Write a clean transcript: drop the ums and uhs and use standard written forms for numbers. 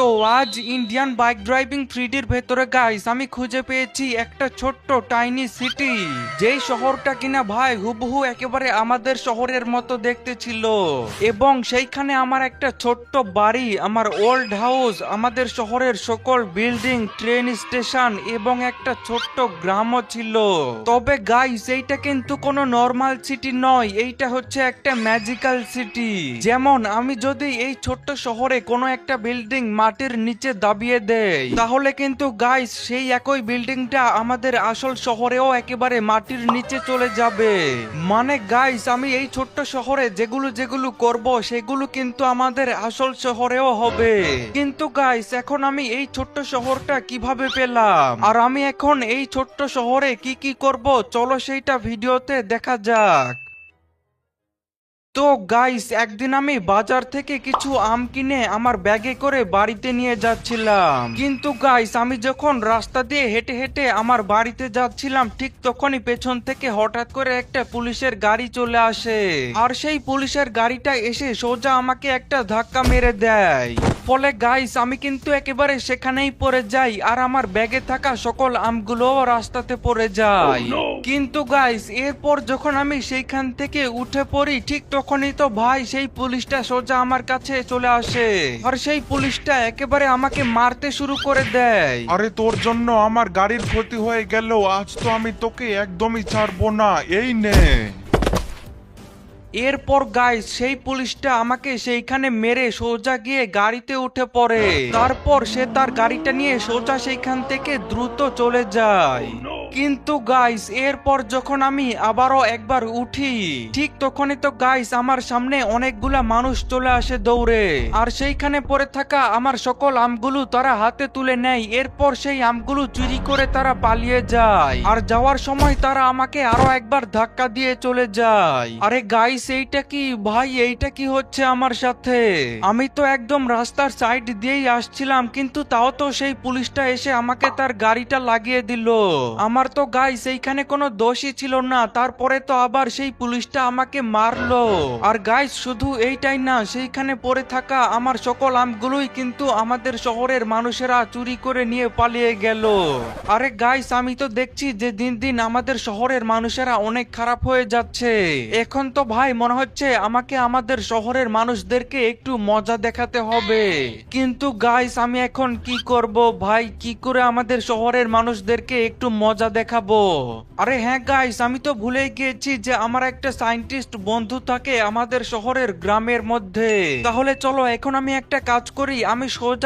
তো আজ Indian bike driving 3Dর ভেতরে গাইস আমি খুঁজে পেয়েছি একটা ছোট্ট টাইনি সিটি, যেই শহরটা কিনা ভাই হুবহু একেবারে আমাদের শহরের মতো দেখতে ছিল। এবং সেইখানে আমার একটা ছোট্ট বাড়ি, আমার ওল্ড হাউস, আমাদের শহরের সকল বিল্ডিং, ট্রেন স্টেশন এবং একটা ছোট্ট গ্রামও ছিল। তবে গাইস এইটা কিন্তু কোনো নর্মাল সিটি নয়, এইটা হচ্ছে একটা ম্যাজিক্যাল সিটি। যেমন আমি যদি এই ছোট্ট শহরে কোনো একটা বিল্ডিং মাটির নিচে দাবিয়ে দেয়, তাহলে কিন্তু গাইস সেই একই বিল্ডিংটা আমাদের আসল শহরেও একেবারে মাটির নিচে চলে যাবে। মানে গাইস আমি এই ছোট্ট শহরে যেগুলো যেগুলো করব সেগুলো কিন্তু আমাদের আসল শহরেও হবে। কিন্তু গাইস এখন আমি এই ছোট্ট শহরটা কিভাবে পেলাম, আর আমি এখন এই ছোট্ট শহরে কি কি করব, চলো সেইটা ভিডিওতে দেখা যাক। তো গাইস একদিন আমি বাজার থেকে কিছু আম কিনে আমার ব্যাগে করে বাড়িতে নিয়ে যাচ্ছিলাম, কিন্তু গাইস আমি যখন রাস্তা দিয়ে হেঁটে হেঁটে আমার বাড়িতে যাচ্ছিলাম ঠিক তখনই পেছন থেকে হঠাৎ করে একটা পুলিশের গাড়ি চলে আসে। আর সেই পুলিশের গাড়িটা এসে সোজা আমাকে একটা ধাক্কা মেরে দেয়। ফলে গাইস আমি কিন্তু একেবারে সেখানেই পড়ে যাই, আর আমার ব্যাগে থাকা সকল আমগুলো রাস্তাতে পড়ে যায়। কিন্তু গাইস এরপর যখন আমি সেইখান থেকে উঠে পড়ি ঠিক তখনই তো ভাই সেই পুলিশটা সোজা আমার কাছে চলে আসে, আর সেই পুলিশটা একেবারে আমাকে মারতে শুরু করে দেয়। আরে তোর জন্য আমার গাড়ির ক্ষতি হয়ে গেল, আজ তো আমি তোকে একদমই ছাড়বো না, এই নে। এরপর গাইস সেই পুলিশটা আমাকে সেইখানে মেরে সোজা গিয়ে গাড়িতে উঠে পড়ে। তারপর সে তার গাড়িটা নিয়ে সোজা সেইখান থেকে দ্রুত চলে যায়। কিন্তু গাইস এরপর যখন আমি আবারও একবার উঠি ঠিক তখনই তো গাইস আমার সামনে অনেকগুলা মানুষ চলে আসে দৌড়ে, আর সেইখানে পড়ে থাকা আমার সকল আমগুলো তারা হাতে তুলে নেয়। এরপর সেই আমগুলো চুরি করে তারা পালিয়ে যায়, আর যাওয়ার সময় তারা আমাকে আরো একবার ধাক্কা দিয়ে চলে যায়। আরে গাইস এইটা কি ভাই, এইটা কি হচ্ছে আমার সাথে? আমি তো একদম রাস্তার সাইড দিয়েই আসছিলাম, কিন্তু তাও তো সেই পুলিশটা এসে আমাকে তার গাড়িটা লাগিয়ে দিল। আমার তো গাইস এইখানে কোনো দোষই ছিল না, তারপরে তো আবার সেই পুলিশটা আমাকে মারলো। আর গাইস শুধু এইটাই না, সেইখানে পড়ে থাকা আমার সকল আমগুলোই কিন্তু আমাদের শহরের মানুষেরা চুরি করে নিয়ে পালিয়ে গেল। আরে গাইস আমি তো দেখছি যে দিন দিন আমাদের শহরের মানুষেরা অনেক খারাপ হয়ে যাচ্ছে। এখন তো ভাই মনে হচ্ছে আমাকে আমাদের শহরের মানুষদেরকে একটু মজা দেখাতে হবে। কিন্তু গাইস আমি এখন কি করব ভাই, কি করে আমাদের শহরের মানুষদেরকে একটু মজা দেখাবো? আরে হ্যাঁ গাইস আমি তো ভুলেই গিয়েছি যে আমার একটা সায়েন্টিস্ট বন্ধু থাকে আমাদের শহরের গ্রামের মধ্যে। তাহলে চলো এখন আমি একটা কাজ করি, আমি সোজা